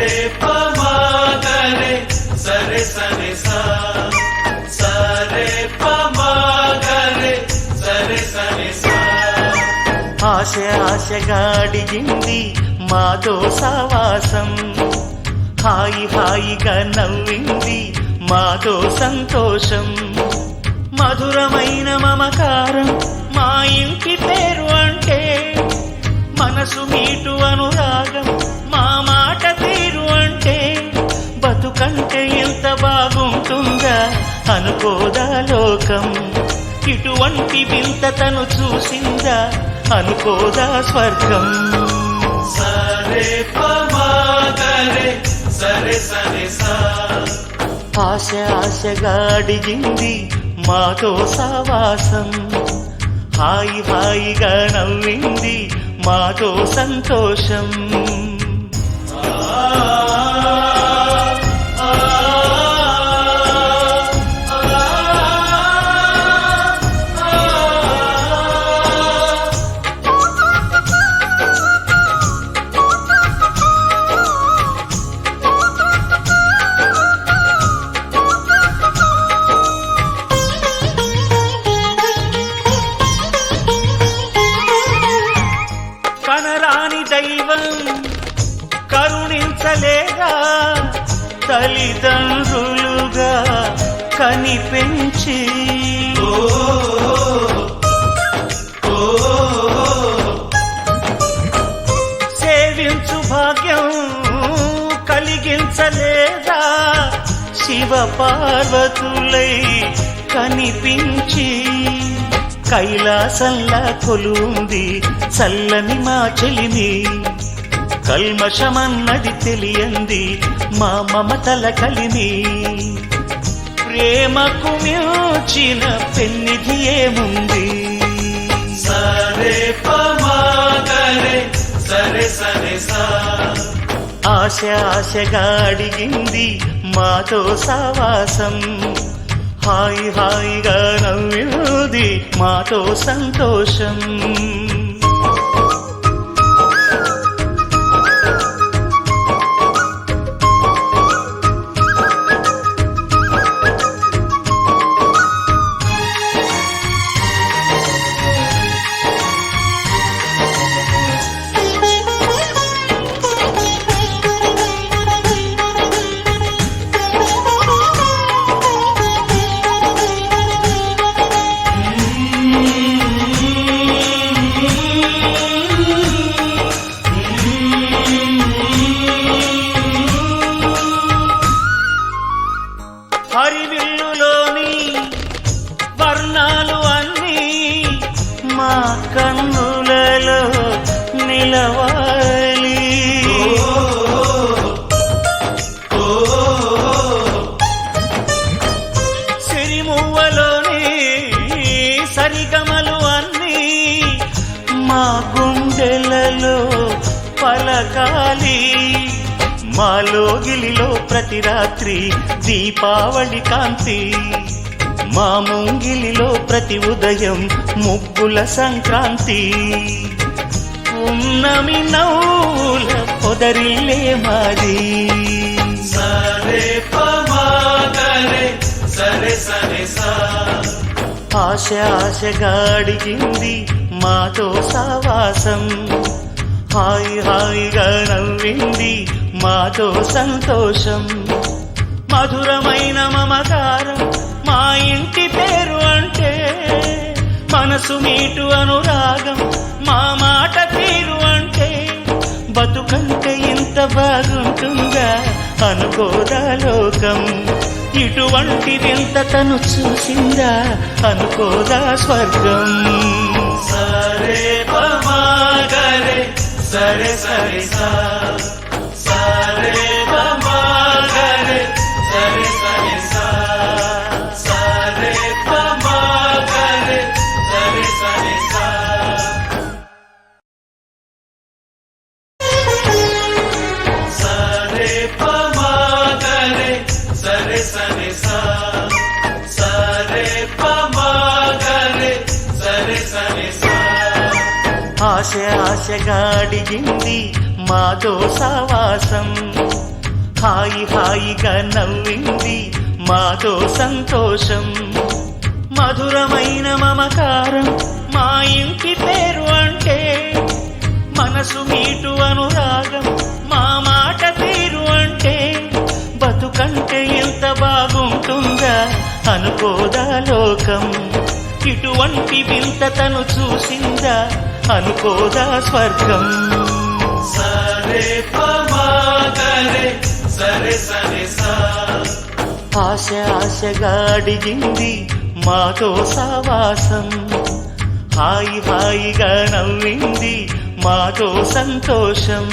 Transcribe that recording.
సరే పమాగరే సరే సరే సా సరే పమాగరే సరే సరే సా. ఆశ ఆశగా అడిగింది మాతో సావాసం, హాయి హాయిగా నవ్వింది మాతో సంతోషం. మధురమైన మమకారం మా ఇంటి పేరు అంటే, మనసు మీటు అనురాగం మా మాట తీరు అంటే, బతుకంటే ఎంత బాగుంటుందా అనుకోదా లోకం. ఇటువంటి వింత తను చూసిందా అనుకోదా స్వర్గం. సరే పమాగరే సరే సరే సా. ఆశ ఆశగా అడిగింది మాతో సావాసం, హాయి హాయిగా నవ్వింది మాతో సంతోషం. కనరాని దైవం కరుణించలేగా, తల్లిదండ్రులుగా కనిపెంచి సేవించు భాగ్యం కలిగించలేదా, శివ పార్వతులై కనిపించి. కైలాసంలా కొలుంది చల్లని మా చెలిమి, కల్మషమన్నది తెలియంది మా మమతల కలిమి. ప్రేమకు మించిన పెన్నిధి ఏముంది. సరే పమాగరే సరే సరే సా. ఆశ ఆశగా అడిగింది మాతో సావాసం, హాయి హాయిగా నవ్వింది మాతో సంతోషం. హరివిల్లులోని వర్ణాలు అన్నీ మా కన్నులలో నిలవాలి. సిరిమువ్వలోని సరిగమలు అన్నీ మా గుండెలలో పలకాలి. మాలో గిలిలో ప్రతి రాత్రి దీపావళి కాంతి, మా ముంగిలిలో ప్రతి ఉదయం ముగ్గుల సంక్రాంతి. ఉన్నమి నవ్వుల పొదరిల్లే మాది. సరే పమాగరే సరే సరే సా. ఆశ ఆశగా అడిగింది మాతో సావాసం, హాయి హాయిగా నవ్వింది మాతో సంతోషం. మధురమైన మమకారం మా ఇంటి పేరు అంటే, మనసు మీటు అనురాగం మా మాట తీరు అంటే, బతుకంటే ఇంత బాగుంటుందా అనుకోదా లోకం. ఇటువంటి వింత తను చూసిందా అనుకోదా స్వర్గం. సరే పమాగరే సరే సరే సా. సరే పమాగరే సరే సరే సా. సరే పమాగరే సరే సరే సా. సరే పమాగరే సరే సరే సా. సరే పమాగరే సరే సరే సా. ఆశ ఆశగా అడిగింది మాతో సావాసం, హాయి హాయిగా నవ్వింది మాతో సంతోషం. మధురమైన మమకారం మా ఇంటి పేరు అంటే, మనసు మీటు అనురాగం మా మాట తీరు అంటే, బతుకంటే ఎంత బాగుంటుందా అనుకోదా లోకం. ఇటువంటి వింత తను చూసిందా అనుకోదా స్వర్గం. సరే పమాగరే సరే సరే సా. ఆశ ఆశగా అడిగింది మాతో సావాసం. హాయి హాయిగా నవ్వింది మాతో సంతోషం.